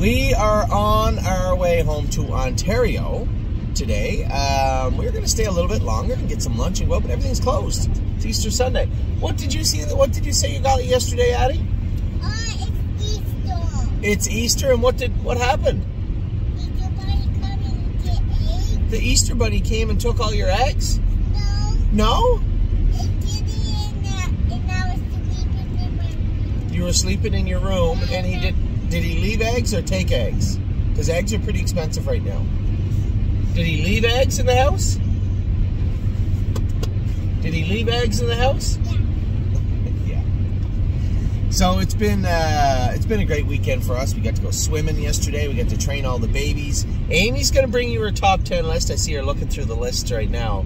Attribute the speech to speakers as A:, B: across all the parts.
A: We are on our way home to Ontario today. We're going to stay a little bit longer and get some lunch and go, but everything's closed. It's Easter Sunday. What did you see? What did you say you got yesterday, Addie?
B: It's Easter.
A: It's Easter, and what happened?
B: Easter Bunny come and get eggs?
A: The Easter Bunny came and took all your eggs?
B: No.
A: No?
B: It did it and I was sleeping in my room.
A: You were sleeping in your room, and he did he leave eggs or take eggs? Because eggs are pretty expensive right now. Did he leave eggs in the house? Did he leave eggs in the house?
B: Yeah.
A: Yeah. So it's been a great weekend for us. We got to go swimming yesterday. We got to train all the babies. Amy's going to bring you her top 10 list. I see her looking through the list right now.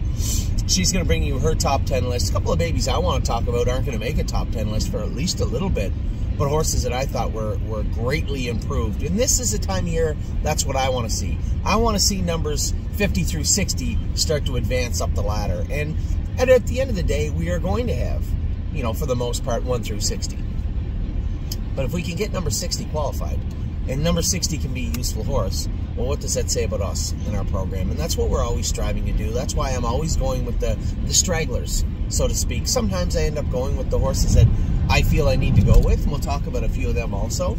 A: She's going to bring you her top 10 list. A couple of babies I want to talk about aren't going to make a top 10 list for at least a little bit, but horses that I thought were greatly improved. And this is the time of year, that's what I want to see. I want to see numbers 50 through 60 start to advance up the ladder. And at the end of the day, we are going to have, you know, for the most part, 1 through 60. But if we can get number 60 qualified, and number 60 can be a useful horse, well, what does that say about us in our program? And that's what we're always striving to do. That's why I'm always going with the stragglers, so to speak. Sometimes I end up going with the horses that I feel I need to go with, and we'll talk about a few of them also.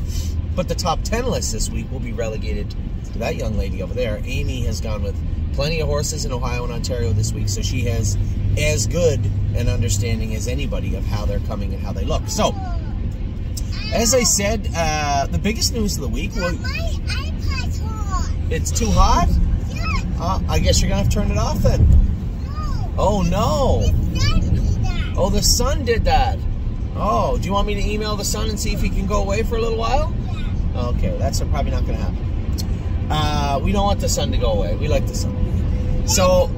A: But the top 10 list this week will be relegated to that young lady over there. Amy has gone with plenty of horses in Ohio and Ontario this week, so she has as good an understanding as anybody of how they're coming and how they look. So, as I said, the biggest news of the week...
B: My iPad's hot.
A: It's too hot?
B: Yeah.
A: I guess you're going to have to turn it off then.
B: No.
A: Oh, no.
B: The sun did that.
A: Oh, the sun did that. Oh, do you want me to email the sun and see if he can go away for a little while?
B: Yeah.
A: Okay, that's probably not going to happen. We don't want the sun to go away. We like the sun. So...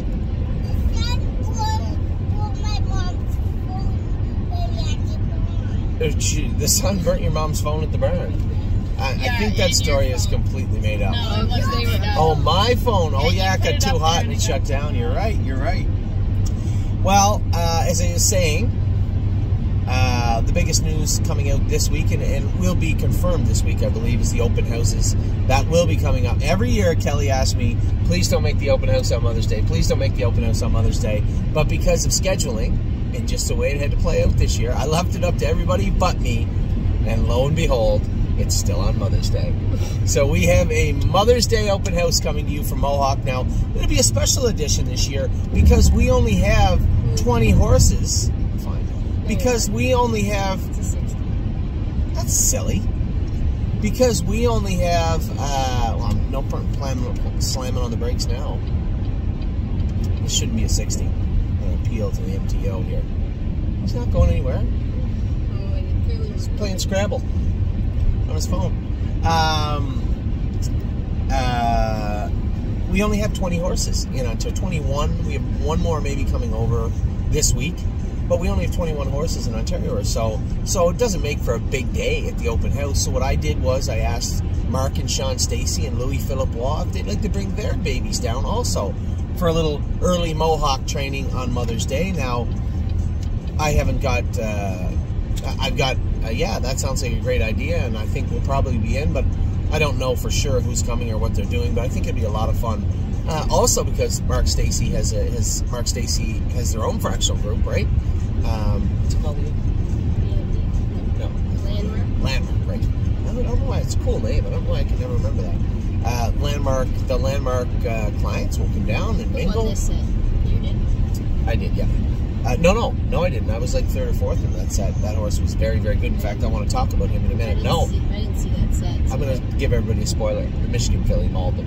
A: The sun burnt your mom's phone at the barn. I think that story is completely made up.
C: No, it was they were done.
A: Oh, my phone. Oh, yeah, it got
C: put it
A: too
C: up
A: hot
C: there
A: and it
C: to
A: shut down. You're right. You're right. Well, as I was saying, the biggest news coming out this week, and will be confirmed this week, I believe, is the open houses. That will be coming up. Every year, Kelly asks me, please don't make the open house on Mother's Day. Please don't make the open house on Mother's Day. But because of scheduling, and just the way it had to play out this year, I left it up to everybody but me, and lo and behold, it's still on Mother's Day. So we have a Mother's Day open house coming to you from Mohawk. Now, it'll be a special edition this year because we only have 20 horses. Fine. Because we only have... That's silly. Because we only have... well, no plan slamming on the brakes now. This shouldn't be a 60. Appeal to the MTO here. He's not going anywhere. He's playing Scrabble on his phone. We only have 20 horses in Ontario. 21. We have one more maybe coming over this week, but we only have 21 horses in Ontario or so. So it doesn't make for a big day at the open house. So what I did was I asked Mark and Sean Stacy and Louis Philippe Waugh if they'd like to bring their babies down also for a little early Mohawk training on Mother's Day. Now, I haven't got, I've got, yeah, that sounds like a great idea, and I think we'll probably be in, but I don't know for sure who's coming or what they're doing, but I think it'd be a lot of fun. Also because Mark Stacy has their own fractional group, right? What's it called again? No. Landmark, right. I don't know why, it's a cool name. I don't know why I can never remember that. The Landmark clients will come down and mingle.
C: What this you did?
A: I did, yeah. No, I didn't. I was like third or fourth in that set. That horse was very, very good. In fact, I want to talk about him in a minute.
C: I didn't see that set. So
A: I'm going to give everybody a spoiler. The Michigan filly mauled them.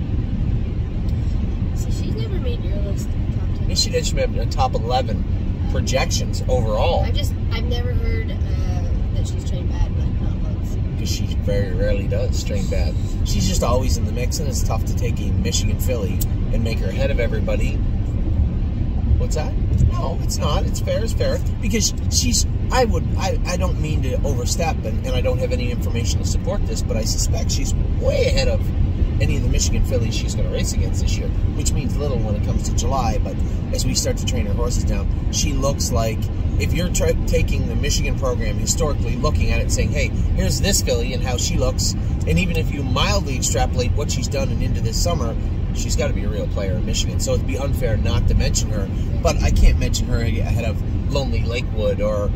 C: So she's never made your list top 10.
A: She did. She made a top 11 projections overall.
C: I've never heard that she's trained bad, but not once.
A: Because she very rarely does train bad. She's just always in the mix, and it's tough to take a Michigan filly and make her ahead of everybody. What's that? No, it's not. It's fair. It's fair. Because she's... I don't mean to overstep, and I don't have any information to support this, but I suspect she's way ahead of any of the Michigan fillies she's going to race against this year, which means little when it comes to July, but as we start to train her horses down, she looks like if you're taking the Michigan program historically, looking at it saying, hey, here's this filly and how she looks, and even if you mildly extrapolate what she's done and into this summer, she's got to be a real player in Michigan. So it'd be unfair not to mention her. But I can't mention her ahead of Lonely Lakewood or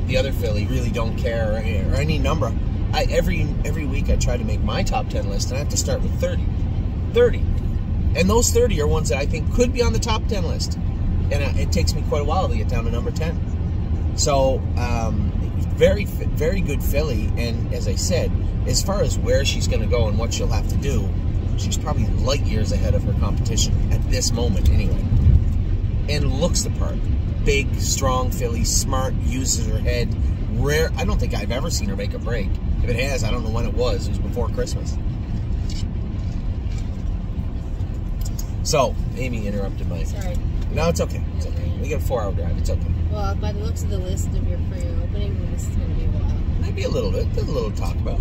A: the other filly, Really Don't Care, or any number. Every week I try to make my top 10 list, and I have to start with 30. 30. And those 30 are ones that I think could be on the top 10 list. And it takes me quite a while to get down to number 10. So, very, very good filly. And as I said, as far as where she's going to go and what she'll have to do, she's probably light years ahead of her competition at this moment anyway. And looks the part. Big, strong filly, smart, uses her head. Rare. I don't think I've ever seen her make a break. If it has, I don't know when it was. It was before Christmas. So, Amy interrupted my...
C: Sorry.
A: No, it's okay. It's okay. We got a 4-hour drive. It's okay.
C: Well, by the looks of the list of your pre-opening, this is going to be a while.
A: Maybe a little bit. There's a little to talk about.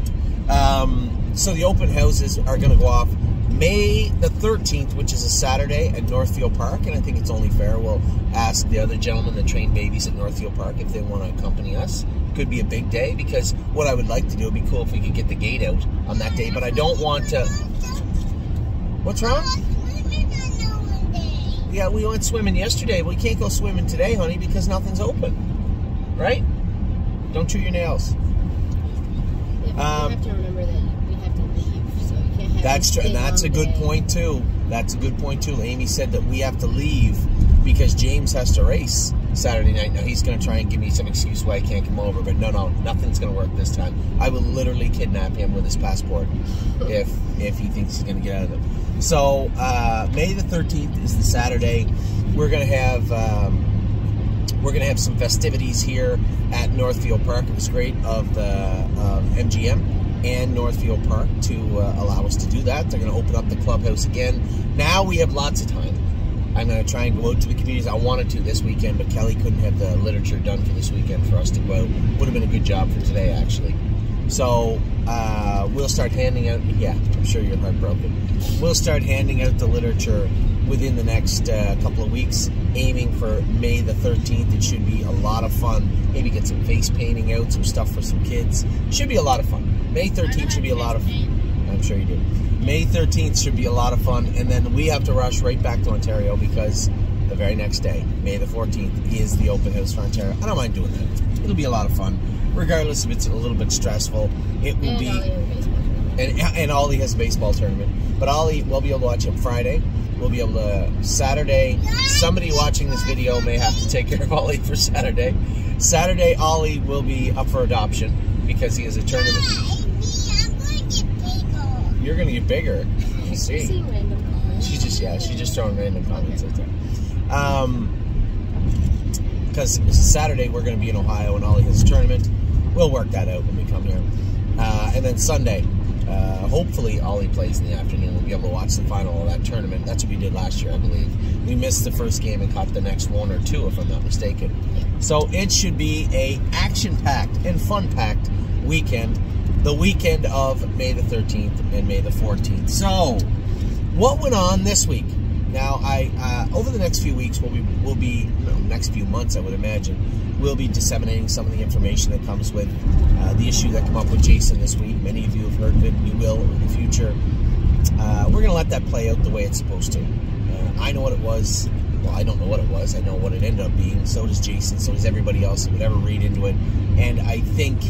A: So the open houses are going to go off May the 13th, which is a Saturday at Northfield Park, and I think it's only fair we'll ask the other gentlemen that train babies at Northfield Park if they want to accompany us. Could be a big day, because what I would like to do, would be cool if we could get the gate out on that day, but I don't want to... What's wrong? Yeah, we went swimming yesterday. We can't go swimming today, honey, because nothing's open. Right? Don't chew your nails.
C: Yeah, but you have to remember that we have to leave, so you can't have...
A: That's true, and that's a good point, too. That's a good point, too. Amy said that we have to leave because James has to race Saturday night. Now, he's going to try and give me some excuse why I can't come over, but no, nothing's going to work this time. I will literally kidnap him with his passport if he thinks he's going to get out of it. So, May the 13th is the Saturday. We're going to have some festivities here at Northfield Park. It was great of the MGM and Northfield Park to allow us to do that. They're going to open up the clubhouse again. Now we have lots of time. I'm going to try and go out to the communities. I wanted to this weekend, but Kelly couldn't have the literature done for this weekend for us to go out. Would have been a good job for today, actually. So we'll start handing out, yeah, I'm sure you're heartbroken. We'll start handing out the literature within the next couple of weeks, aiming for May the 13th. It should be a lot of fun. Maybe get some face painting out, some stuff for some kids. Should be a lot of fun. May 13th should be a lot of fun. I'm sure you do. May 13th should be a lot of fun, and then we have to rush right back to Ontario because the very next day, May the 14th, is the open house for Ontario. I don't mind doing that. It'll be a lot of fun. Regardless if it's a little bit stressful, it will be. And Ollie has a baseball tournament. But Ollie, we'll be able to watch him Friday. We'll be able to Saturday. Somebody watching this video may have to take care of Ollie for Saturday. Saturday, Ollie will be up for adoption because he has a tournament. You're going to get bigger. You see. She's just throwing random comments out there. Because Saturday we're going to be in Ohio and Ollie has a tournament. We'll work that out when we come here. And then Sunday, hopefully Ollie plays in the afternoon. We'll be able to watch the final of that tournament. That's what we did last year, I believe. We missed the first game and caught the next one or two, if I'm not mistaken. So it should be a action-packed and fun-packed weekend. The weekend of May the 13th and May the 14th. So, what went on this week? Now, over the next few weeks, next few months, I would imagine, we'll be disseminating some of the information that comes with the issue that came up with Jason this week. Many of you have heard of it. We will in the future. We're going to let that play out the way it's supposed to. I know what it was. Well, I don't know what it was. I know what it ended up being. So does Jason. So does everybody else who would ever read into it. And I think,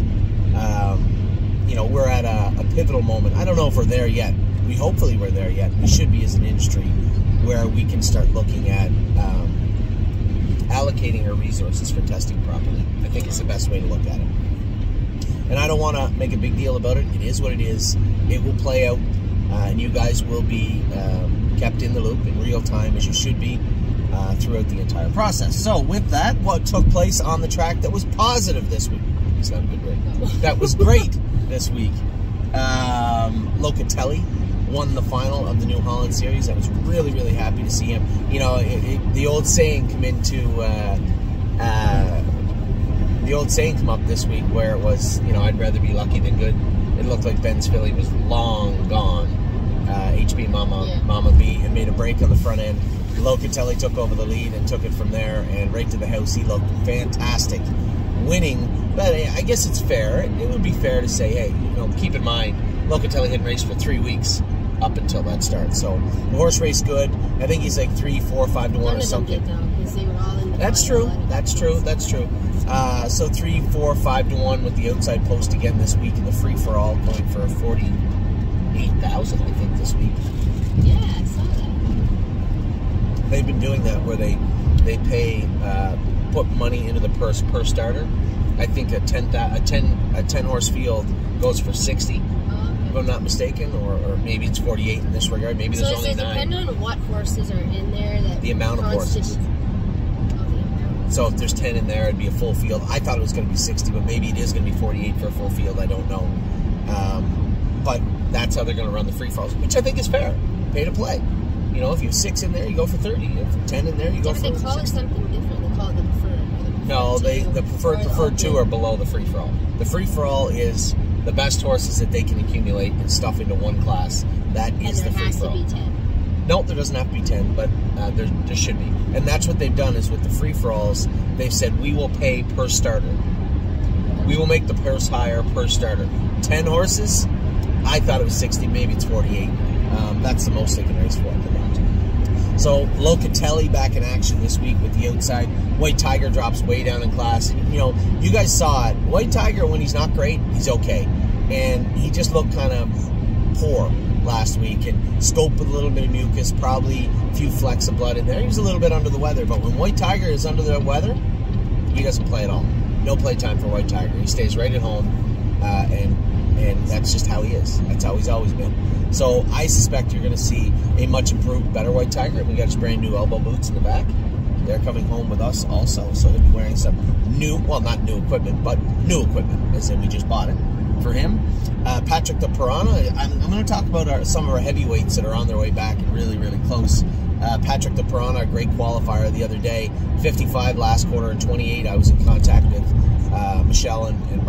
A: we're at a pivotal moment. I don't know if we're there yet. Hopefully we're there yet. We should be as an industry where we can start looking at allocating our resources for testing properly. I think it's the best way to look at it. And I don't want to make a big deal about it. It is what it is. It will play out, and you guys will be kept in the loop in real time, as you should be, throughout the entire process. So with that, what took place on the track that was positive this week? It's not a good word. That was great this week. Locatelli won the final of the New Holland Series. I was really, really happy to see him. The old saying come up this week where it was, I'd rather be lucky than good. It looked like Ben's filly was long gone. HB Mama B had made a break on the front end. Locatelli took over the lead and took it from there and right to the house. He looked fantastic, winning. But I guess it's fair. It would be fair to say, hey, you know, keep in mind, Locatelli hadn't raced for 3 weeks up until that start. So the horse raced good. I think he's like 3, 4, 5 to 1 or something. That's true. That's true. That's true. So 3, 4, 5 to 1 with the outside post again this week in the free for all, going for 48,000, I think, this week.
C: Yeah, I saw that.
A: They've been doing that where they pay put money into the purse per starter. I think a 10 horse field goes for 60. If I'm not mistaken, or maybe it's 48 in this regard. Maybe there's only 9. So does it depend
C: on what horses are in there?
A: The amount of horses. So if there's 10 in there, it'd be a full field. I thought it was going to be 60, but maybe it is going to be 48 for a full field. I don't know. But that's how they're going to run the free-for-alls, which I think is fair. Pay to play. You know, if you have 6 in there, you go for 30. If 10 in there, you go for 60.
C: They call it something different. They call it the preferred.
A: No, the preferred 2 are below the free-for-all. The free-for-all is the best horses that they can accumulate and stuff into one class. That is the free-for-all.
C: And there has to be 10.
A: No, there doesn't have to be 10, but there should be. And that's what they've done is with the free-for-alls, they've said, we will pay per starter. We will make the purse higher per starter. 10 horses, I thought it was 60, maybe it's 48. That's the most they can race for at the moment. So Locatelli back in action this week with the outside. White Tiger drops way down in class. You know, you guys saw it. White Tiger, when he's not great, he's okay. And he just looked kind of poor last week, and scope with a little bit of mucus, probably a few flecks of blood in there. He was a little bit under the weather, but when White Tiger is under the weather, he doesn't play at all. No play time for White Tiger. He stays right at home, and that's just how he is. That's how he's always been. So I suspect you're going to see a much improved, better White Tiger. And we got his brand new elbow boots in the back. They're coming home with us also, so he'll be wearing some new, well, not new equipment, but new equipment, as in we just bought it for him. Patrick the Piranha, I'm going to talk about some of our heavyweights that are on their way back and really, really close. Patrick the Piranha, a great qualifier the other day, 55 last quarter and 28. I was in contact with Michelle and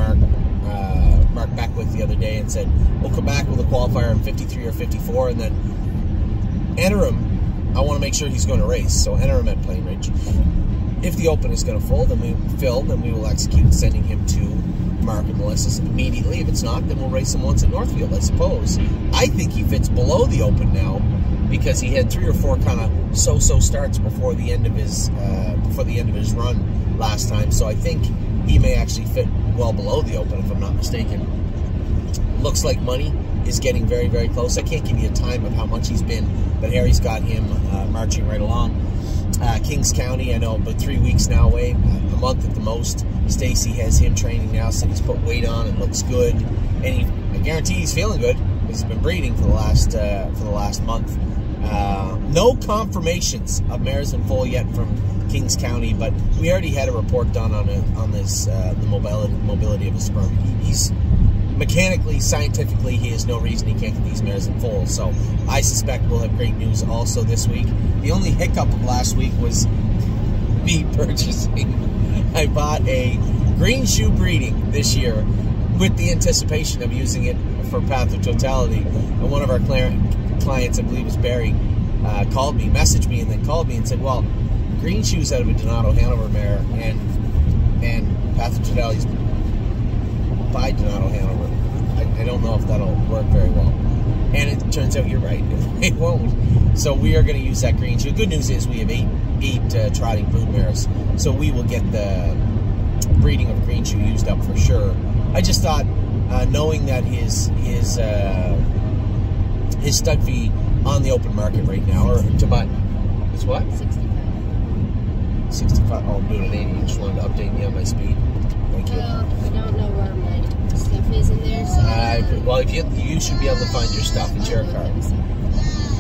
A: Mark Beckwith the other day and said, we'll come back with a qualifier in 53 or 54, and then enter him. I want to make sure he's going to race, so enter him at Plainridge. If the Open is going to then we will execute sending him to Mark and Melissa's immediately. If it's not, then we'll race him once at Northfield, I suppose. I think he fits below the Open now because he had 3 or 4 kind of so-so starts before the end of his run last time. So I think he may actually fit well below the Open, if I'm not mistaken. Looks like money is getting very, very close. I can't give you a time of how much he's been, but Harry's got him marching right along. Kings County, I know, about 3 weeks now away, a month at the most. Stacy has him training now, so he's put weight on and looks good. And I guarantee he's feeling good because he's been breeding for the last month. No confirmations of mares in foal yet from Kings County, but we already had a report done on this the mobility of his sperm. He's mechanically, scientifically, he has no reason he can't get these mares in foal. So I suspect we'll have great news also this week. The only hiccup of last week was me purchasing. I bought a green shoe breeding this year with the anticipation of using it for Path of Totality. And one of our clients, I believe it was Barry, messaged me and then called me and said, well, green shoes out of a Donato Hanover mare and Path of Totality's by Donato Hanover. I don't know if that'll work very well. And it turns out you're right. It won't. So we are going to use that green shoe. Good news is we have eight trotting brood mares. So we will get the breeding of green shoe used up for sure. I just thought, knowing that his stud fee on the open market right now, or to buy, is what? 65. Oh, I'm doing an 80. I just wanted to update me on my speed. Thank you.
C: I don't know where my stuff is in there. So
A: well, if you should be able to find your stuff. It's your car.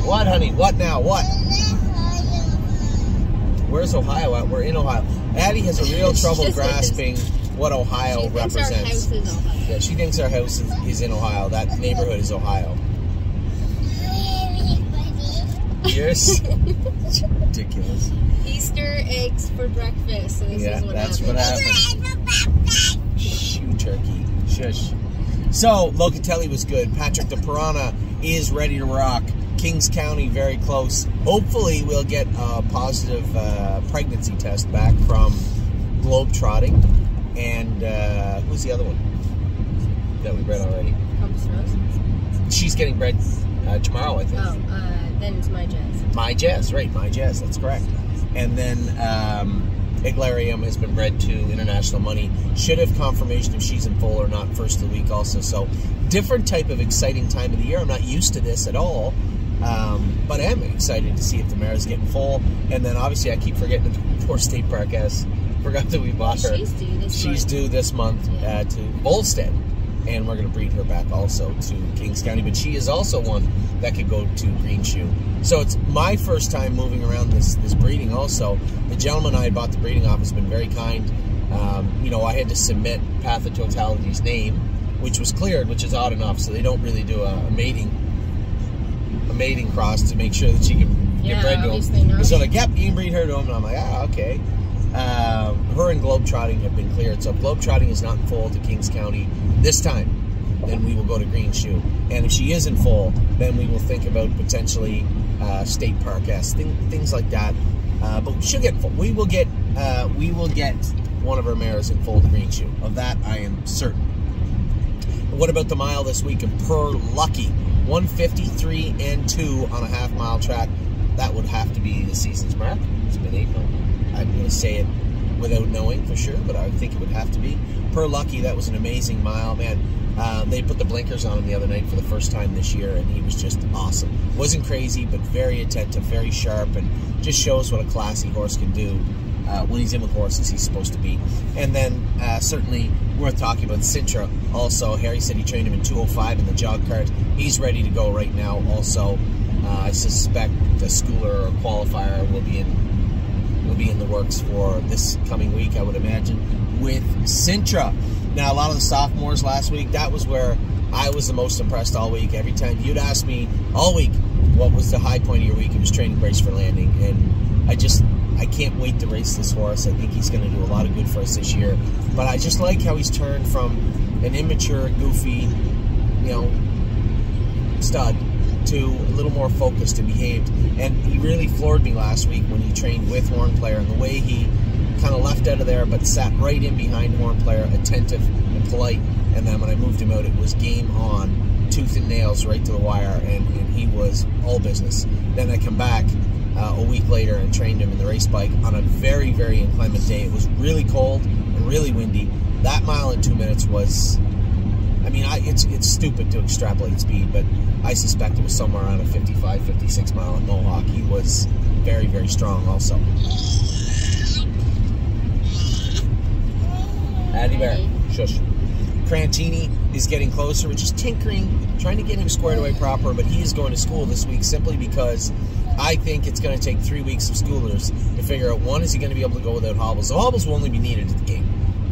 A: What, honey? What now? What? Where's Ohio at? We're in Ohio. Addie has a real trouble grasping what Ohio represents.
C: Our house is Ohio.
A: Yeah, she thinks our house is in Ohio. That neighborhood is Ohio. Yes. It's ridiculous.
C: Easter eggs for breakfast. So this is what
A: that's what happened. Shoo, turkey. Shush. So, Locatelli was good. Patrick the Piranha is ready to rock. Kings County very close. Hopefully we'll get a positive pregnancy test back from Globetrotting. And who's the other one that we bred already?
C: Compass Rose.
A: She's getting bred tomorrow, I think.
C: Oh, then it's My Jazz.
A: My Jazz, right, My Jazz, that's correct. And then Iglarium has been bred to International Money. Should have confirmation if she's in foal or not first of the week also. So different type of exciting time of the year. I'm not used to this at all. But I am excited to see if the mare is getting full. And then obviously I keep forgetting the poor State Park S. Forgot that we bought her.
C: She's due this month.
A: To Volstead. And we're going to breed her back also to Kings County. But she is also one that could go to Green Shoe. So it's my first time moving around this breeding also. The gentleman I had bought the breeding off has been very kind. You know, I had to submit Path of Totality's name, which was cleared, which is odd enough. So they don't really do a mating cross to make sure that she can get bred to him. So like, yep, you can breed her to him. And I'm like, okay. Her and Globetrotting have been cleared. So if Globetrotting is not in full to Kings County this time, then we will go to Green Shoe. And if she is in full, then we will think about potentially State Park S, things like that. But she'll get in full. We will get one of her mares in full to Green Shoe. Of that, I am certain. What about the mile this week of Per Lucky? 153 and 2 on a half-mile track. That would have to be the season's mark. It's been April. I'm going to say it without knowing for sure, but I think it would have to be. Per Lucky, that was an amazing mile. Man, they put the blinkers on him the other night for the first time this year, and he was just awesome. Wasn't crazy, but very attentive, very sharp, and just shows what a classy horse can do when he's in with horses he's supposed to be. And then certainly worth talking about Sintra. Also, Harry said he trained him in 205 in the jog cart. He's ready to go right now. Also, I suspect the schooler or qualifier will be in the works for this coming week, I would imagine, with Sintra. Now, a lot of the sophomores last week, that was where I was the most impressed all week. Every time you'd ask me all week what was the high point of your week, it was training Brace for Landing. And I can't wait to race this horse. I think he's going to do a lot of good for us this year. But I just like how he's turned from an immature, goofy, stud to a little more focused and behaved. And he really floored me last week when he trained with Horn Player, and the way he kind of left out of there but sat right in behind Horn Player, attentive and polite. And then when I moved him out, it was game on, tooth and nails right to the wire, and he was all business. Then I come back a week later and trained him in the race bike on a very, very inclement day. It was really cold and really windy. That mile in 2 minutes was, I mean, it's stupid to extrapolate speed, but I suspect it was somewhere around a 55, 56 mile at Mohawk. He was very, very strong also. Addie Bear, shush. Crantini is getting closer. We're just tinkering, trying to get him squared away proper, but he is going to school this week simply because I think it's going to take 3 weeks of schoolers to figure out, one, is he going to be able to go without hobbles? The hobbles will only be needed at the gate.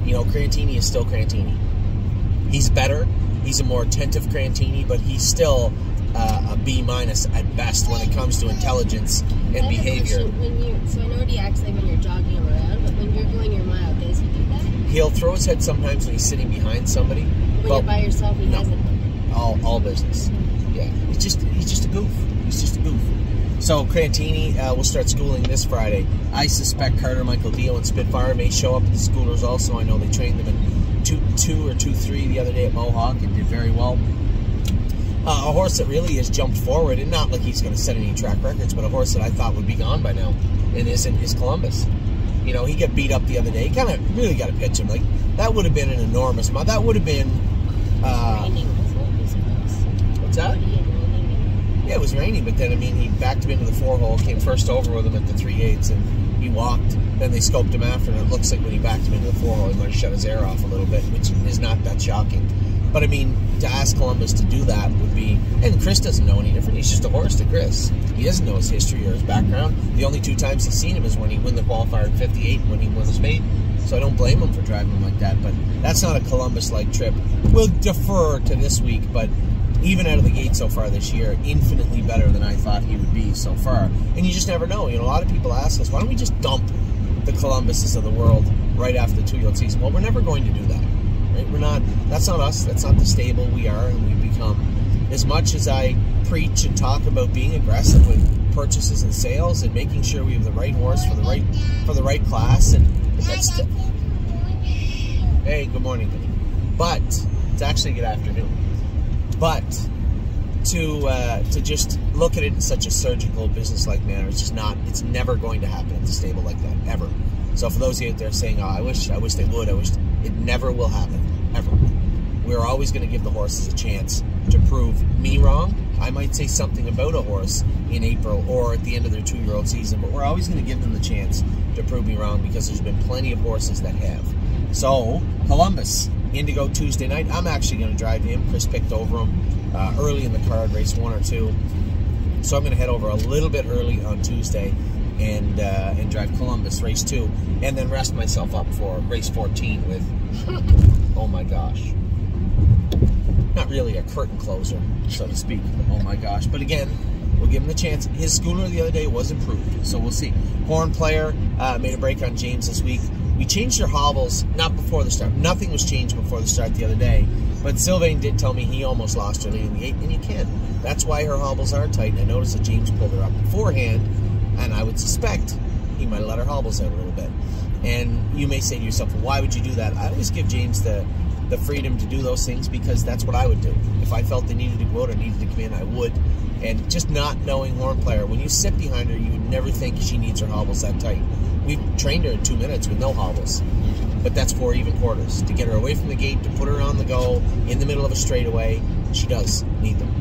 A: Crantini is still Crantini. He's better. He's a more attentive Crantini, but he's still a B- at best when it comes to intelligence and behavior.
C: So I know what he acts like when you're jogging him around, but when you're going your mile, does he do that?
A: He'll throw his head sometimes when he's sitting behind somebody.
C: When you're by yourself, he doesn't.
A: All business. Yeah, he's just a goof. He's just a goof. So Crantini will start schooling this Friday. I suspect Carter, Michael Dio, and Spitfire may show up at the schoolers also. I know they trained them in 2-2 or 2-3 the other day at Mohawk and did very well. A horse that really has jumped forward, and not like he's going to set any track records, but a horse that I thought would be gone by now, and is Columbus. He got beat up the other day. He kind of really got to pitch him. Like, that would have been an enormous amount. That would have been... What's that? Yeah, it was raining, but then, I mean, he backed him into the 4-hole, came first over with him at the 3/8, and he walked. Then they scoped him after, and it looks like when he backed him into the 4-hole, he might have shut his air off a little bit, which is not that shocking. But, I mean, to ask Columbus to do that would be... And Chris doesn't know any different. He's just a horse to Chris. He doesn't know his history or his background. The only 2 times he's seen him is when he won the qualifier at 58 and when he won his maiden. So I don't blame him for driving him like that. But that's not a Columbus-like trip. We'll defer to this week, but even out of the gate so far this year, infinitely better than I thought he would be so far. And you just never know. A lot of people ask us, why don't we just dump the Columbuses of the world right after the 2-year-old season? Well, we're never going to do that. Right? We're not. That's not us. That's not the stable we are, and we've become as much as I preach and talk about being aggressive with purchases and sales and making sure we have the right horse for the right class, and that's hey, good morning, but it's actually good afternoon. But to just look at it in such a surgical, business-like manner, it's never going to happen at the stable like that, ever. So for those of you out there saying, oh, I wish they would, it never will happen, ever. We're always going to give the horses a chance to prove me wrong. I might say something about a horse in April or at the end of their 2-year-old season, but we're always going to give them the chance to prove me wrong, because there's been plenty of horses that have. So, Columbus, Indigo Tuesday night. I'm actually going to drive him. Chris picked over him early in the card, race 1 or 2. So I'm going to head over a little bit early on Tuesday and drive Columbus, race 2, and then rest myself up for race 14 with, oh my gosh, not really a curtain closer, so to speak, but oh my gosh. But again, we'll give him the chance. His schooner the other day was improved, so we'll see. Horn Player made a break on James this week. We changed their hobbles, not before the start. Nothing was changed before the start the other day, but Sylvain did tell me he almost lost her lead in the 8, and you can. That's why her hobbles are tight, and I noticed that James pulled her up beforehand, and I would suspect he might have let her hobbles out a little bit. And you may say to yourself, well, why would you do that? I always give James the freedom to do those things, because that's what I would do. If I felt they needed to go out or needed to come in, I would. And just not knowing Horn Player, when you sit behind her, you would never think she needs her hobbles that tight. We've trained her in 2 minutes with no hobbles, but that's 4 even quarters. To get her away from the gate, to put her on the go, in the middle of a straightaway, she does need them.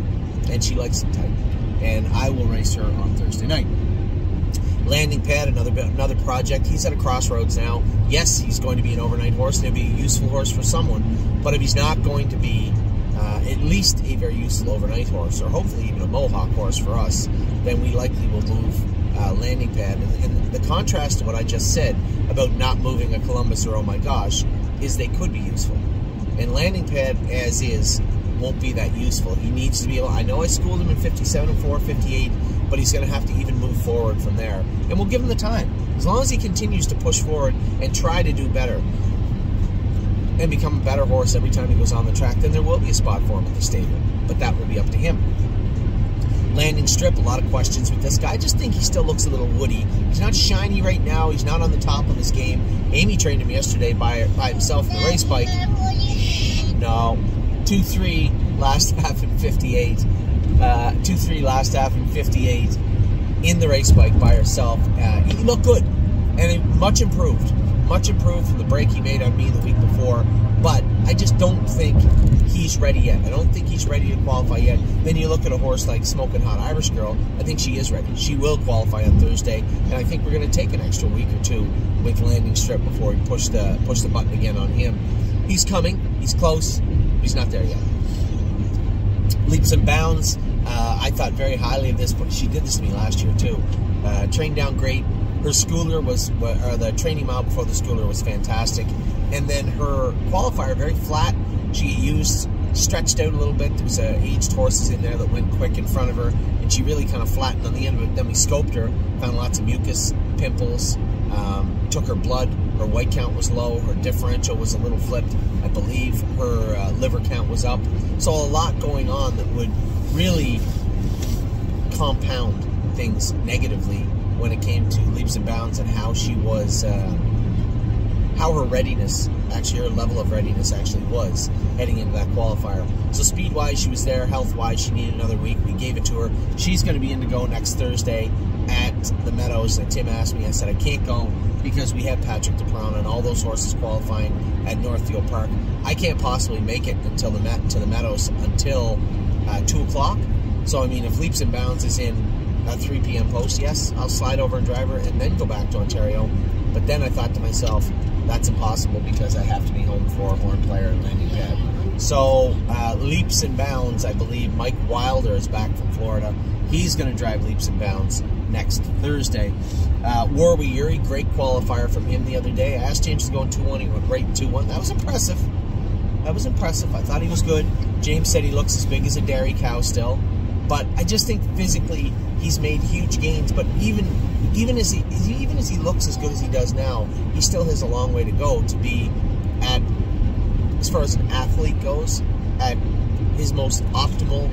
A: And she likes them tight. And I will race her on Thursday night. Landing Pad, another project. He's at a crossroads now. Yes, he's going to be an overnight horse, and he'll be a useful horse for someone, but if he's not going to be at least a very useful overnight horse, or hopefully even a Mohawk horse for us, then we likely will move Landing Pad. And the contrast to what I just said about not moving a Columbus or oh my gosh is they could be useful. And Landing Pad, as is, won't be that useful. He needs to be able, I know I schooled him in 57 and 4, 58, but he's going to have to even move forward from there. And we'll give him the time. As long as he continues to push forward and try to do better and become a better horse every time he goes on the track, then there will be a spot for him at the stable. But that will be up to him. Landing Strip, a lot of questions with this guy. I just think he still looks a little woody. He's not shiny right now. He's not on the top of his game. Amy trained him yesterday by himself in the race bike. No. 2-3 last half in 58. 2-3 last half in 58 in the race bike by herself. He looked good, and much improved from the break he made on me the week before. But I just don't think he's ready yet. I don't think he's ready to qualify yet. Then you look at a horse like Smoking Hot Irish Girl. I think she is ready. She will qualify on Thursday, and I think we're going to take an extra week or 2 with Landing Strip before we push the button again on him. He's coming. He's close. He's not there yet. Leaps and Bounds. I thought very highly of this, but she did this to me last year too. Trained down great. Her schooler was, or the training mile before the schooler was fantastic. And then her qualifier, very flat. She used, stretched out a little bit. There was aged horses in there that went quick in front of her, and she really kind of flattened on the end of it. Then we scoped her, found lots of mucus, pimples, took her blood. Her white count was low. Her differential was a little flipped. I believe her liver count was up. So a lot going on that would really compound things negatively when it came to Leaps and Bounds and how she was, how her readiness, actually her level of readiness actually was heading into that qualifier. So speed-wise, she was there. Health-wise, she needed another week. We gave it to her. She's going to be in to go next Thursday at the Meadows. And Tim asked me, I said, I can't go because we have Patrick DePrana and all those horses qualifying at Northfield Park. I can't possibly make it until to the Meadows until 2 o'clock. So, I mean, if Leaps and Bounds is in at 3 p.m. post, yes, I'll slide over and drive her and then go back to Ontario. But then I thought to myself, that's impossible because I have to be home for Horn Player and Landing Pad. So, Leaps and Bounds, I believe Mike Wilder is back from Florida. He's going to drive Leaps and Bounds next Thursday. Warwi Yuri, great qualifier from him the other day. I asked James to go in 2-1. He went right 2-1. That was impressive. That was impressive. I thought he was good. James said he looks as big as a dairy cow still. But I just think physically he's made huge gains. But even as he looks as good as he does now, he still has a long way to go to be at, as far as an athlete goes, at his most optimal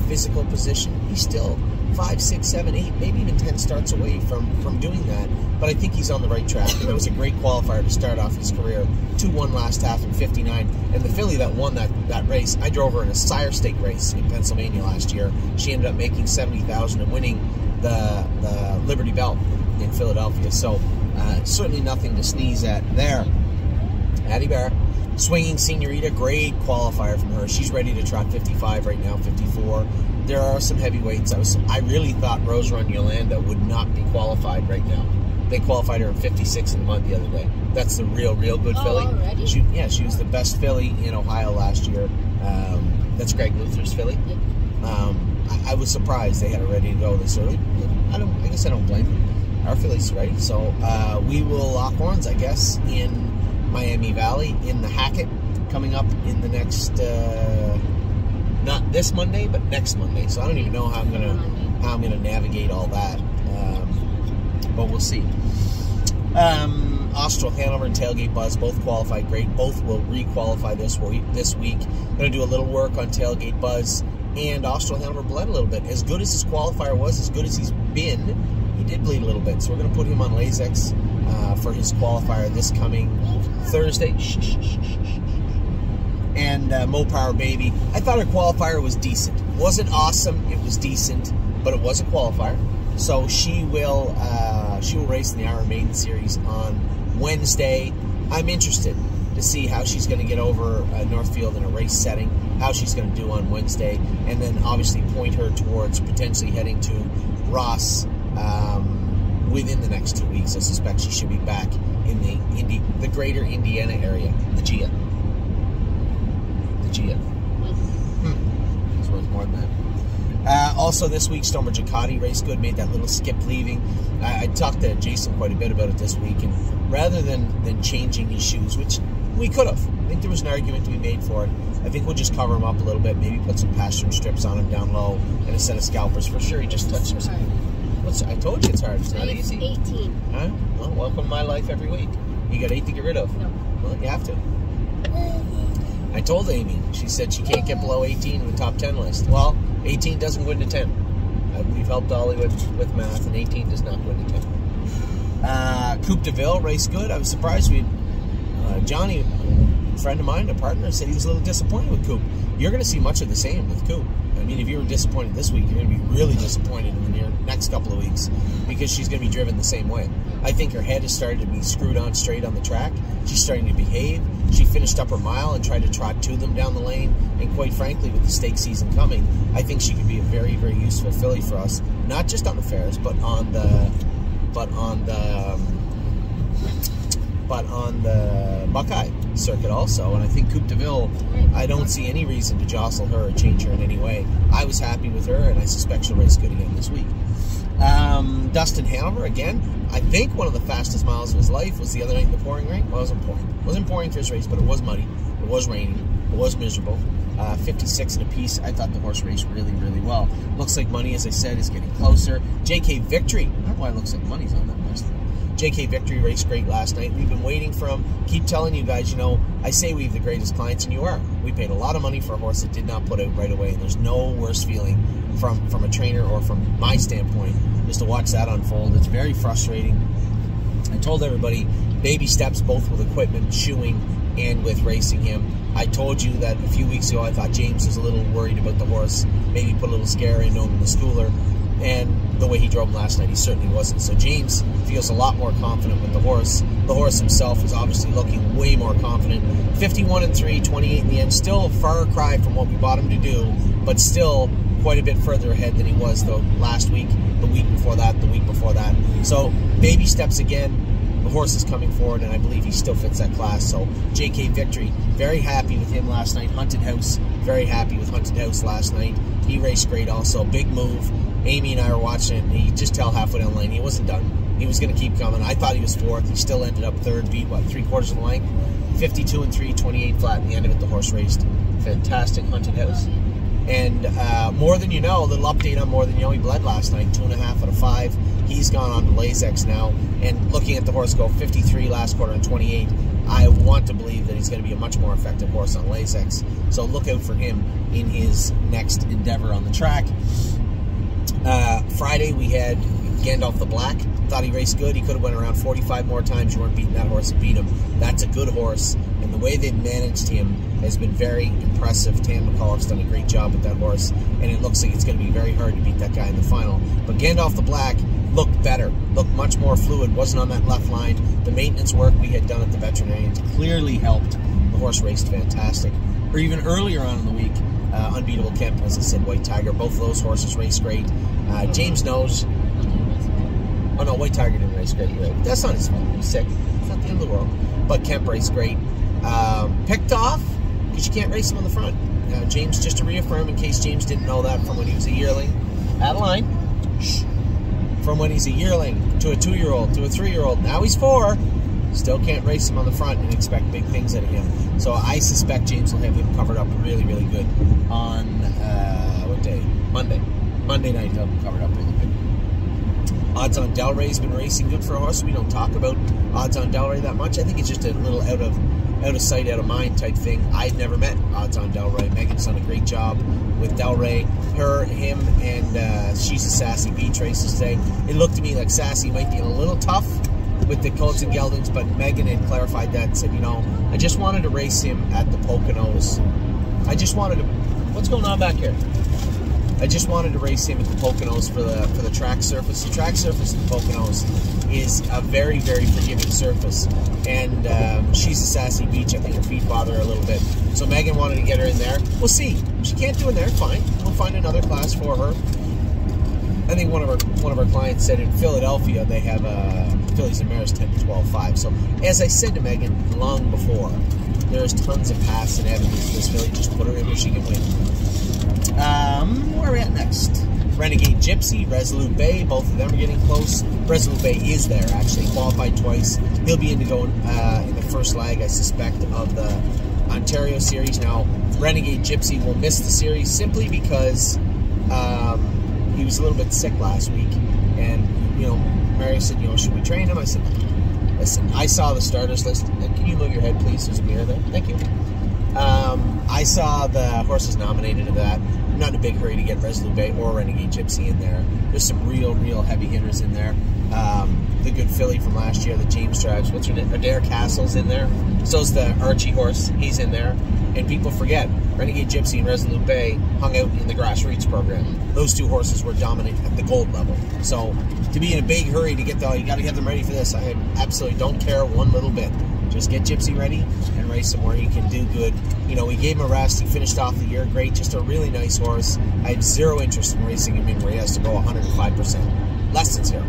A: physical position. He's still 5, 6, 7, 8, maybe even 10 starts away from doing that. But I think he's on the right track. And it was a great qualifier to start off his career. 2-1 last half in 59. And the filly that won that race, I drove her in a sire stake race in Pennsylvania last year. She ended up making $70,000 and winning the Liberty Bell in Philadelphia. So certainly nothing to sneeze at there. Addie Barr. Swinging Senorita, great qualifier from her. She's ready to trot 55 right now, 54. There are some heavyweights. I really thought Rose Run Yolanda would not be qualified right now. They qualified her in 56 in the mud the other day. That's the real good filly.
C: Already?
A: She was the best filly in Ohio last year. That's Greg Luther's filly.
C: Yep.
A: I was surprised they had her ready to go this early. I guess I don't blame them. Our filly's ready. So we will lock horns, I guess, in Miami Valley in the Hackett coming up in the next not this Monday but next Monday. So I don't even know how I'm gonna navigate all that, but we'll see. Austral, Hanover, and Tailgate Buzz both qualified great. Both will re-qualify this week. I'm gonna do a little work on Tailgate Buzz, and Austral Hanover bled a little bit. As good as his qualifier was, as good as he's been, he did bleed a little bit. So we're gonna put him on Lasix for his qualifier this coming Thursday. And Mo Power Baby. I thought her qualifier was decent. Wasn't awesome. It was decent, but it was a qualifier. So she will race in the Iron Maiden Series on Wednesday. I'm interested to see how she's going to get over Northfield in a race setting, how she's going to do on Wednesday, and then obviously point her towards potentially heading to Ross within the next 2 weeks. I suspect she should be back in the greater Indiana area, the GIA. It's worth more than that. Also this week, Stonebridge Ducati race good, made that little skip leaving. I talked to Jason quite a bit about it this week, and rather than changing his shoes, which we could have, I think there was an argument to be made for it. I think we'll just cover him up a little bit, maybe put some pasture strips on him down low, and a set of scalpers. For sure, he just touched himself. I told you it's hard. It's not easy.
C: 18.
A: Huh? Well, welcome to my life every week. You got 8 to get rid of.
C: No.
A: Well, you have to. I told Amy. She said she can't get below 18 in the top 10 list. Well, 18 doesn't go into 10. We've helped Ollie with math, and 18 does not go into 10. Coupe de Ville, race good. I was surprised. Johnny, a friend of mine, a partner, said he was a little disappointed with Coupe. You're going to see much of the same with Coupe. I mean, if you were disappointed this week, you're going to be really disappointed in the next couple of weeks, because she's going to be driven the same way. I think her head has started to be screwed on straight on the track. She's starting to behave. She finished up her mile and tried to trot to them down the lane. And quite frankly, with the stake season coming, I think she could be a very, very useful filly for us, not just on the fairs, but on the Buckeye circuit also. And I think Coupe de Ville, I don't see any reason to jostle her or change her in any way. I was happy with her, and I suspect she'll race good again this week. Dustin Hanover, again, I think one of the fastest miles of his life was the other night in the pouring rain. Well, it wasn't pouring for his race, but it was muddy. It was raining. It was miserable. 56 and a piece. I thought the horse raced really, really well. Looks like Money, as I said, is getting closer. JK Victory. I don't know why it looks like Money's on that list. JK Victory raced great last night. We've been waiting for him. Keep telling you guys, I say we have the greatest clients, and you are. We paid a lot of money for a horse that did not put out right away, and there's no worse feeling from a trainer or from my standpoint is to watch that unfold. It's very frustrating. I told everybody, baby steps, both with equipment, shoeing, and with racing him. I told you that a few weeks ago I thought James was a little worried about the horse, maybe put a little scare into him in the schooler, and the way he drove him last night, he certainly wasn't. So James feels a lot more confident with the horse. The horse himself is obviously looking way more confident. 51-3, 28 in the end. Still a far cry from what we bought him to do, but still quite a bit further ahead than he was the last week, the week before that, the week before that. So baby steps again. The horse is coming forward, and I believe he still fits that class. So JK Victory, very happy with him last night. Hunted House, very happy with Hunted House last night. He raced great also. Big move. Amy and I were watching it, and you just tell halfway down the lane he wasn't done. He was going to keep coming. I thought he was fourth. He still ended up third, beat, what, 3/4 of the length? 52-3, 28 flat in the end of it. The horse raced. Fantastic Hunted House. And More Than You Know, a little update on More Than You Know. He bled last night, 2.5 out of 5. He's gone on to Lasix now. And looking at the horse go 53 last quarter and 28, I want to believe that he's going to be a much more effective horse on Lasix. So look out for him in his next endeavor on the track. Friday we had Gandalf the Black. Thought he raced good. He could have went around 45 more times. You weren't beating that horse and beat him. That's a good horse. And the way they managed him has been very impressive. Tan McAuliffe's done a great job with that horse. And it looks like it's going to be very hard to beat that guy in the final. But Gandalf the Black looked better. Looked much more fluid. Wasn't on that left line. The maintenance work we had done at the veterinarians clearly helped. The horse raced fantastic. Or even earlier on in the week, Unbeatable Kemp, as I said, White Tiger. Both of those horses raced great. James knows. Oh no, White Tiger didn't race great. Right? That's not his fault. He's sick. It's not the end of the world. But Kemp raced great. Picked off because you can't race him on the front. James, just to reaffirm, in case James didn't know that from when he was a yearling, Adeline, from when he's a yearling to a 2-year-old to a 3-year-old. Now he's 4. Still can't race him on the front and expect big things out of him. So I suspect James will have him covered up really, really good on what day? Monday. Monday night he'll be covered up really good. Odds on Delray's been racing good for a horse. We don't talk about Odds on Delray that much. I think it's just a little out of sight, out of mind type thing. I've never met Odds on Delray. Megan's done a great job with Delray. Him, and She's a Sassy Beach races today. It looked to me like Sassy might be a little tough with the Colts and Geldings, but Megan had clarified that and said, you know, I just wanted to race him at the Poconos. I just wanted to... What's going on back here? I just wanted to race him at the Poconos for the track surface. The track surface at the Poconos is a very, very forgiving surface. And She's a Sassy Beach. I think her feet bother her a little bit. So Megan wanted to get her in there. We'll see. If she can't do it there, fine. We'll find another class for her. I think one of our clients said in Philadelphia they have fillies and mares 10 to 12.5. So as I said to Megan long before, there's tons of paths and avenues for this filly. Just put her in where she can win. Where are we at next? Renegade Gypsy, Resolute Bay, both of them are getting close. Resolute Bay is there, actually, qualified twice. He'll be in to go in the first leg, I suspect, of the Ontario Series. Now, Renegade Gypsy will miss the series simply because he was a little bit sick last week. And, you know, Mary said, you know, should we train him? I said, listen, I saw the starters list. Can you move your head, please? There's a mirror there. Thank you. I saw the horses nominated to that. I'm not in a big hurry to get Resolute Bay or Renegade Gypsy in there. There's some real heavy hitters in there. The good filly from last year, the James drives. What's her name? Adair Castle's in there. So's the Archie horse. He's in there. And people forget, Renegade Gypsy and Resolute Bay hung out in the grassroots program. Those two horses were dominant at the gold level. So to be in a big hurry to get you got to get them ready for this. I absolutely don't care one little bit. Just get Gypsy ready and race him where he can do good. You know, we gave him a rest. He finished off the year great. Just a really nice horse. I have zero interest in racing him in where he has to go 105%. Less than zero.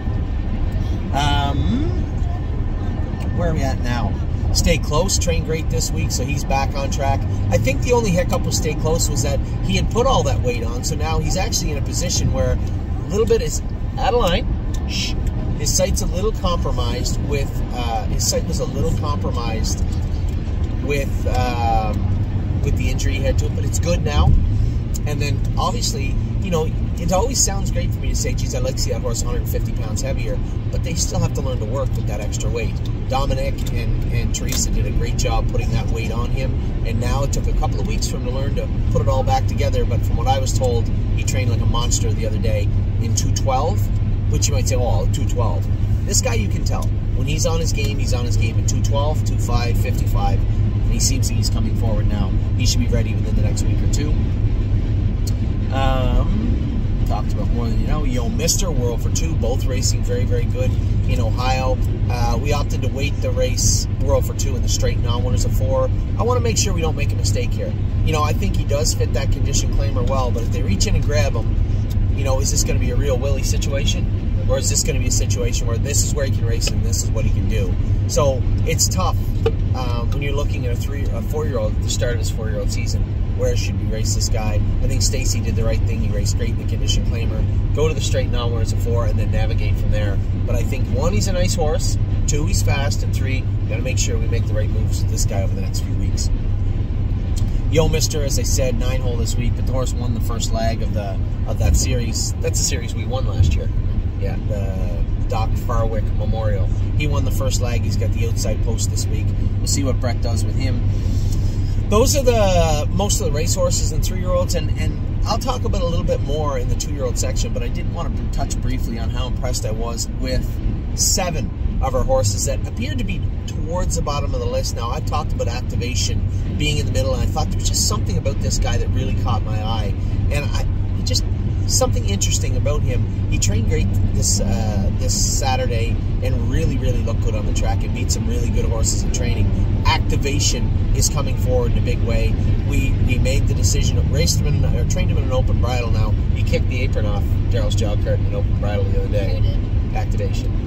A: Where are we at now? Stay Close trained great this week, so he's back on track. I think the only hiccup with Stay Close was that he had put all that weight on, so now he's actually in a position where a little bit is Adeline. Shh. His sight's a little compromised with, his sight was a little compromised with the injury he had to it, but it's good now. And then, obviously, you know, it always sounds great for me to say, geez, I'd like to see that horse 150 pounds heavier, but they still have to learn to work with that extra weight. Dominic and Teresa did a great job putting that weight on him, and now it took a couple of weeks for him to learn to put it all back together, but from what I was told, he trained like a monster the other day in 212, which you might say, oh, 212. This guy, you can tell. When he's on his game, he's on his game at 212, 25, 55, and he seems like he's coming forward now. He should be ready within the next week or two. Talked about more than you know. Yo Mister, World for Two, both racing very, very good in Ohio. We opted to wait the race World for Two in the straight non-winners of 4. I want to make sure we don't make a mistake here. You know, I think he does fit that condition claimer well, but if they reach in and grab him, you know, is this going to be a real Willie situation? Or is this going to be a situation where this is where he can race and this is what he can do? So it's tough when you're looking at a 4-year-old at the start of his 4-year-old season. Where should we race this guy? I think Stacy did the right thing. He raced great in the condition claimer. Go to the straight non-winners of 4 and then navigate from there. But I think 1, he's a nice horse. 2, he's fast. And 3, got to make sure we make the right moves with this guy over the next few weeks. Yo Mister, as I said, 9-hole this week, but the horse won the first leg of that series. That's the series we won last year. Yeah, the Doc Farwick Memorial. He won the first leg. He's got the outside post this week. We'll see what Brett does with him. Those are the most of the racehorses and 3-year-olds, and I'll talk about a little bit more in the 2-year-old section, but I did want to touch briefly on how impressed I was with 7 of our horses that appeared to be towards the bottom of the list. Now, I've talked about Activation being in the middle, and I thought there was just something about this guy that really caught my eye, and just something interesting about him. He trained great this Saturday and really looked good on the track and beat some really good horses in training. Activation is coming forward in a big way. We made the decision, trained him in an open bridle. Now, he kicked the apron off Daryl's jog cart in an open bridle the other day.
C: Who did?
A: Activation.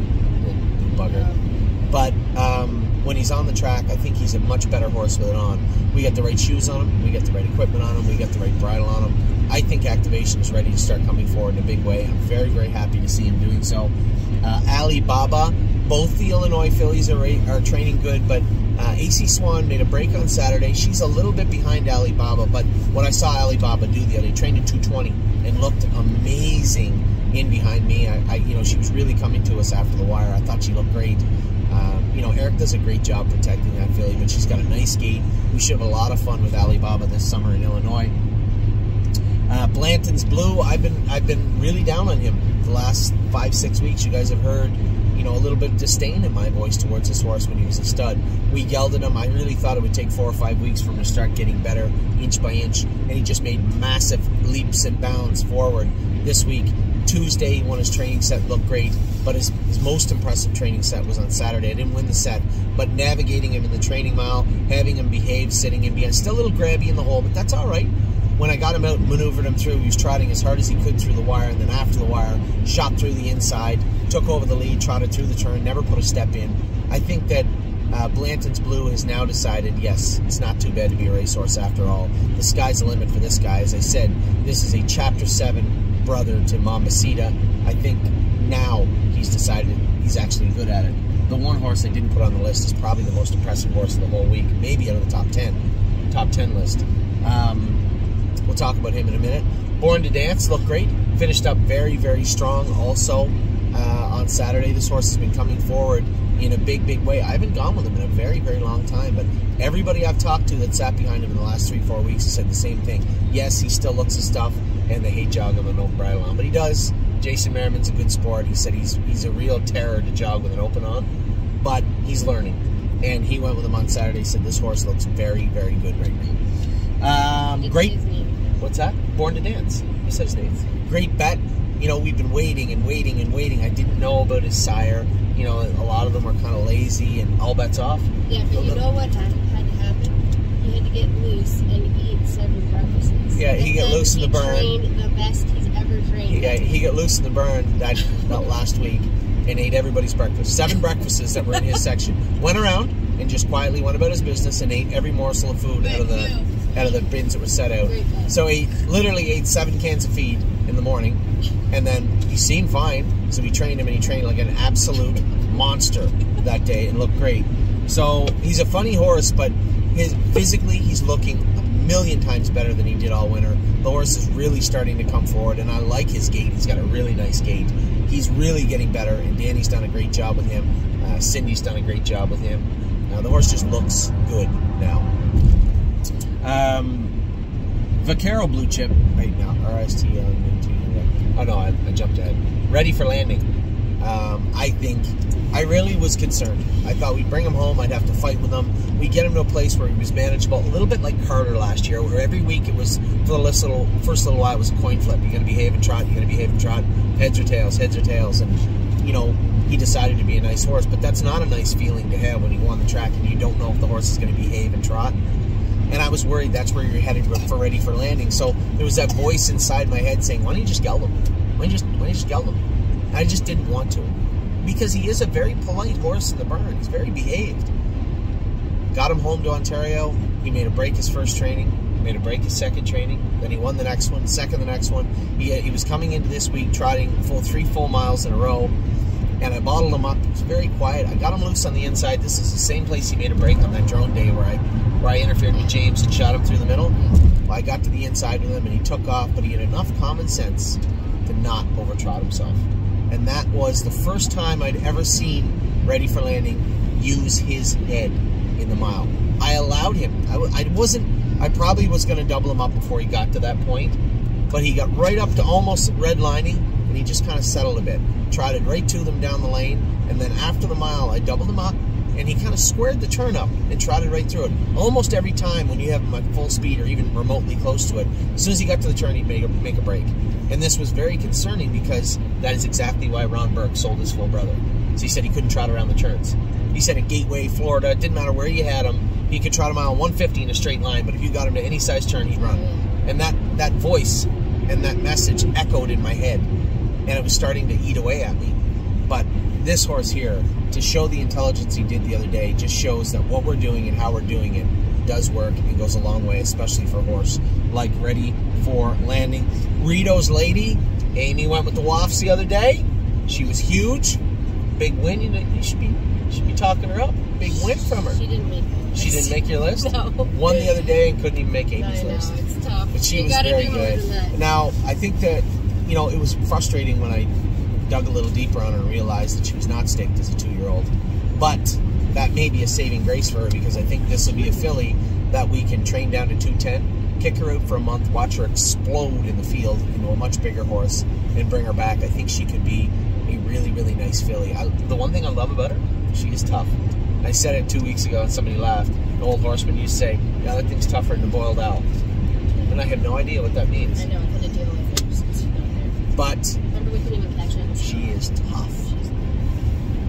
A: Bugger. But when he's on the track, I think he's a much better horse with it on. We got the right shoes on him, we got the right equipment on him, we got the right bridle on him. I think Activation is ready to start coming forward in a big way. I'm very happy to see him doing so. Alibaba, both the Illinois fillies are training good, but AC Swan made a break on Saturday. She's a little bit behind Alibaba, but what I saw Alibaba do the other day, trained at 220 and looked amazing in behind me. She was really coming to us after the wire. I thought she looked great. Eric does a great job protecting that filly, but she's got a nice gait. We should have a lot of fun with Alibaba this summer in Illinois. Blanton's Blue, I've been really down on him the last 5-6 weeks. You guys have heard, a little bit of disdain in my voice towards this horse when he was a stud. We gelded him. I really thought it would take 4 or 5 weeks for him to start getting better inch by inch, and he just made massive leaps and bounds forward this week. Tuesday, he won his training set, looked great, but his most impressive training set was on Saturday. I didn't win the set, but navigating him in the training mile, having him behave, sitting in behind, still a little grabby in the hole, but that's all right. When I got him out and maneuvered him through, he was trotting as hard as he could through the wire, and then after the wire, shot through the inside, took over the lead, trotted through the turn, never put a step in. I think that Blanton's Blue has now decided, yes, it's not too bad to be a racehorse after all. The sky's the limit for this guy. As I said, this is a Chapter 7 brother to Mambacita. I think now he's decided he's actually good at it. The one horse I didn't put on the list is probably the most impressive horse of the whole week, maybe out of the top 10 list. We'll talk about him in a minute. Born to Dance looked great. Finished up very strong also on Saturday. This horse has been coming forward in a big way. I haven't gone with him in a very long time, but everybody I've talked to that sat behind him in the last 3-4 weeks has said the same thing. Yes, he still looks his stuff, and they hate jog him with an open bridle on, but he does. Jason Merriman's a good sport. He said he's a real terror to jog with an open on, but he's learning. And he went with him on Saturday. He said this horse looks very good right now. Great. What's that? Born to Dance. You said his name. Great bet. We've been waiting. I didn't know about his sire. A lot of them are kind of lazy and all bets off.
C: Yeah, but you know what had to happen? He had to get loose and eat 7 breakfasts.
A: Yeah, he got loose in the burn.
C: He trained the best he's ever trained.
A: Yeah, he got loose in the burn that last week and ate everybody's breakfast. 7 breakfasts that were in his section. Went around and just quietly went about his business and ate every morsel of food out of the bins that were set out. So he literally ate 7 cans of feed in the morning, and then he seemed fine. So we trained him, and he trained like an absolute monster that day and looked great. So he's a funny horse, but physically he's looking a million times better than he did all winter. The horse is really starting to come forward, and I like his gait. He's got a really nice gait. He's really getting better, and Danny's done a great job with him. Cindy's done a great job with him. The horse just looks good now. Vaquero Blue Chip right now. RST. Oh no, I jumped ahead. Ready for landing. I really was concerned. I thought we'd bring him home. I'd have to fight with him. We get him to a place where he was manageable, a little bit like Carter last year, where every week it was for the first little while it was a coin flip. You're going to behave and trot. You're going to behave and trot. Heads or tails. Heads or tails. And he decided to be a nice horse, but that's not a nice feeling to have when you go on the track and you don't know if the horse is going to behave and trot. And I was worried that's where you're headed for Ready for Landing. So there was that voice inside my head saying, why don't you just geld him? Why don't you just geld him? I just didn't want to. Because he is a very polite horse in the burn. He's very behaved. Got him home to Ontario. He made a break his first training. Made a break his second training. Then he won the next one, second the next one. He was coming into this week trotting 3 full miles in a row. And I bottled him up. He was very quiet. I got him loose on the inside. This is the same place he made a break on that drone day where I interfered with James and shot him through the middle. Well, I got to the inside with him and he took off, but he had enough common sense to not overtrot himself. And that was the first time I'd ever seen Ready for Landing use his head in the mile. I allowed him. I probably was going to double him up before he got to that point, but he got right up to almost redlining, and he just kind of settled a bit. Trotted right to them down the lane, and then after the mile, I doubled him up, and he kind of squared the turn up and trotted right through it. Almost every time when you have him at full speed or even remotely close to it, as soon as he got to the turn, he'd make a break. And this was very concerning because that is exactly why Ron Burke sold his full brother. So he said he couldn't trot around the turns. He said at Gateway, Florida, it didn't matter where you had him, he could trot a mile 150 in a straight line, but if you got him to any size turn, he'd run. And that voice and that message echoed in my head, and it was starting to eat away at me. But this horse here, to show the intelligence he did the other day, just shows that what we're doing and how we're doing it does work and goes a long way, especially for a horse like Ready for Landing. Rito's Lady, Amy went with the Wafts the other day. She was huge. Big win. You should be talking her up. Big win from her.
C: She didn't make my list.
A: She didn't make your list?
C: No.
A: Won the other day and couldn't even make Amy's
C: I know,
A: list.
C: it's tough.
A: But she
C: You
A: was
C: gotta
A: very
C: do more
A: good.
C: than that.
A: Now, I think that, you know, it was frustrating when I dug a little deeper on her and realized that she was not staked as a 2-year-old. But that may be a saving grace for her, because I think this will be a filly that we can train down to 210, kick her out for a month, watch her explode in the field into a much bigger horse, and bring her back. I think she could be a really, really nice filly. The one thing I love about her, she is tough. I said it 2 weeks ago and somebody laughed. An old horseman used to say, yeah, that thing's tougher than a boiled owl. And I have no idea what that means.
C: I know, I couldn't deal with her since she got there.
A: But
C: Remember, we couldn't even catch it.
A: she is tough.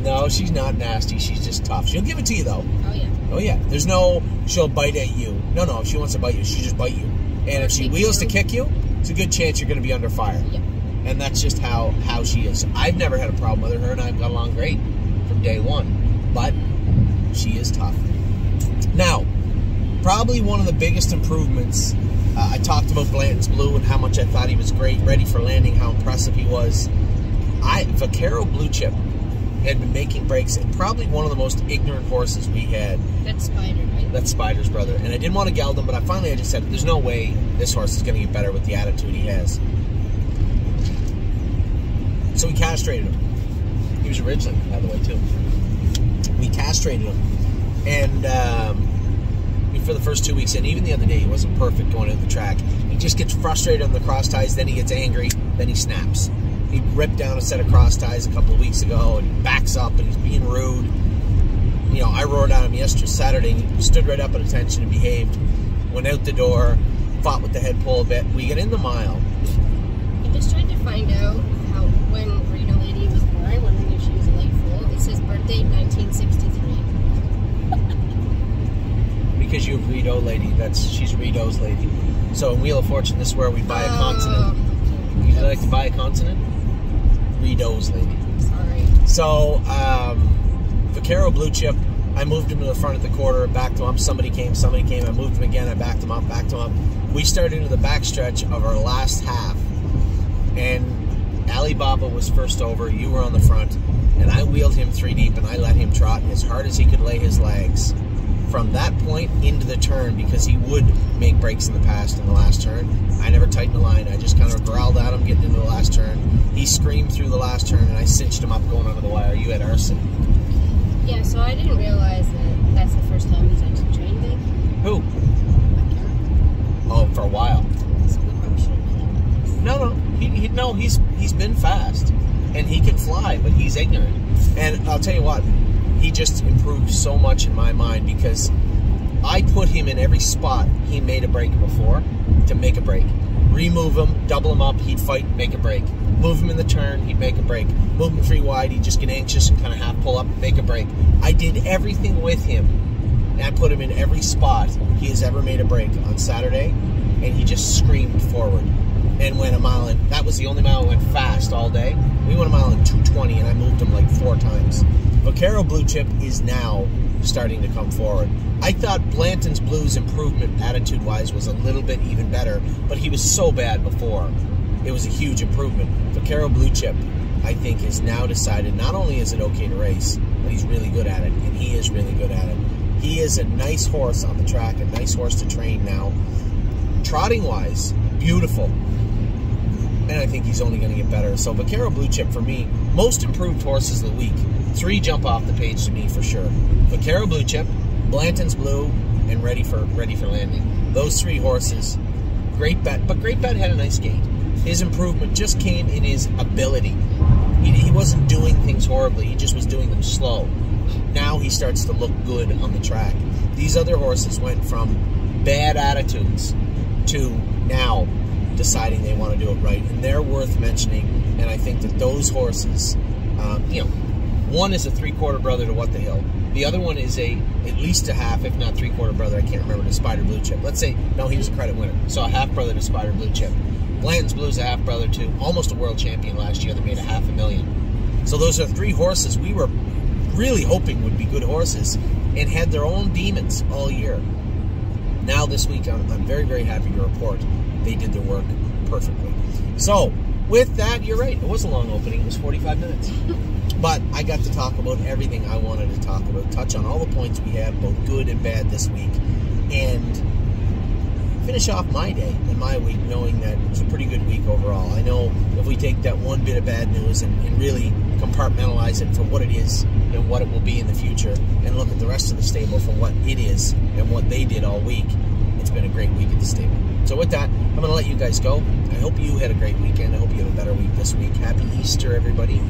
A: No, she's not nasty. She's just tough. She'll give it to you, though.
C: Oh, yeah.
A: Oh, yeah. There's no, she'll bite at you. No, if she wants to bite you, she'll just bite you. And if she wheels to kick you, it's a good chance you're going to be under fire.
C: Yeah.
A: And that's just how she is. I've never had a problem with her. Her and I have got along great from day one. But she is tough. Now, probably one of the biggest improvements, I talked about Blanton's Blue and how much I thought he was great, Ready for Landing, how impressive he was. Vaquero Blue Chip had been making breaks, and probably one of the most ignorant horses we had.
C: That's Spider, right?
A: That's Spider's brother. And I didn't want to geld him, but I just said, there's no way this horse is going to get better with the attitude he has. So we castrated him. He was originally, by the way, too. We castrated him. And for the first 2 weeks, and even the other day, he wasn't perfect going into the track. He just gets frustrated on the cross ties, then he gets angry, then he snaps. He ripped down a set of cross ties a couple of weeks ago, and he backs up, and he's being rude. You know, I roared at him Saturday, and he stood right up at attention and behaved. Went out the door, fought with the head pull a bit. We get in the mile.
C: I just tried to find out when Rito Lady was born, wondering if she was a late foal. It says birth date 1963.
A: Because you have Rito Lady. She's Rito's Lady. So in Wheel of Fortune, this is where we buy a consonant.
C: Okay.
A: Would you like to buy a consonant? Rito's Lady.
C: Sorry.
A: So, Vaquero Blue Chip, I moved him to the front of the quarter, backed him up. Somebody came, I moved him again, I backed him up. We started into the backstretch of our last half, and Alibaba was first over, you were on the front, and I wheeled him 3 deep, and I let him trot as hard as he could lay his legs from that point into the turn, because he would make breaks in the past in the last turn. I never tightened the line. I just kind of growled at him getting into the last turn. He screamed through the last turn, and I cinched him up going under the wire. You had arson.
C: Yeah, so I didn't realize that that's the first time he's actually trained big.
A: Who?
C: Vaquero.
A: Oh, for a while.
C: So we probably shouldn't have
A: No. He's been fast, and he can fly, but he's ignorant. And I'll tell you what, he just improved so much in my mind, because I put him in every spot he made a break before to make a break. Remove him, double him up, he'd fight, make a break. Move him in the turn, he'd make a break. Move him 3 wide, he'd just get anxious and kind of half pull up, make a break. I did everything with him, and I put him in every spot he has ever made a break on Saturday, and he just screamed forward and went a mile in. That was the only mile I went fast all day. We went a mile in 2:20, and I moved him like 4 times. Vaquero Blue Chip is now starting to come forward. I thought Blanton's Blue's improvement attitude-wise was a little bit even better, but he was so bad before. It was a huge improvement. Vaquero Blue Chip, I think, has now decided not only is it okay to race, but he's really good at it, and he is really good at it. He is a nice horse on the track, a nice horse to train now. trotting-wise, beautiful. And I think he's only going to get better. So Vaquero Blue Chip, for me, most improved horses of the week. 3 jump off the page to me for sure. Vaquero Blue Chip, Blanton's Blue, and Ready for Landing. Those 3 horses, Great Bet. But Great Bet had a nice gait. His improvement just came in his ability. He wasn't doing things horribly. He just was doing them slow. Now he starts to look good on the track. These other horses went from bad attitudes to now deciding they want to do it right. And they're worth mentioning. And I think that those horses, one is a 3/4 brother to What the Hill. The other one is at least a half, if not 3/4 brother, I can't remember, to Spider Blue Chip. Let's say, no, he was a credit winner. So a half brother to Spider Blue Chip. Blanton's Blue is a half brother to almost a world champion last year that made $500,000. So those are 3 horses we were really hoping would be good horses and had their own demons all year. Now this week, I'm very, very happy to report they did their work perfectly. So with that, you're right. It was a long opening. It was 45 minutes. But I got to talk about everything I wanted to talk about, touch on all the points we had, both good and bad this week, and finish off my day and my week knowing that it was a pretty good week overall. I know if we take that one bit of bad news and really compartmentalize it for what it is and what it will be in the future, and look at the rest of the stable for what it is and what they did all week, it's been a great week at the stable. So with that, I'm going to let you guys go. I hope you had a great weekend. I hope you have a better week this week. Happy Easter, everybody.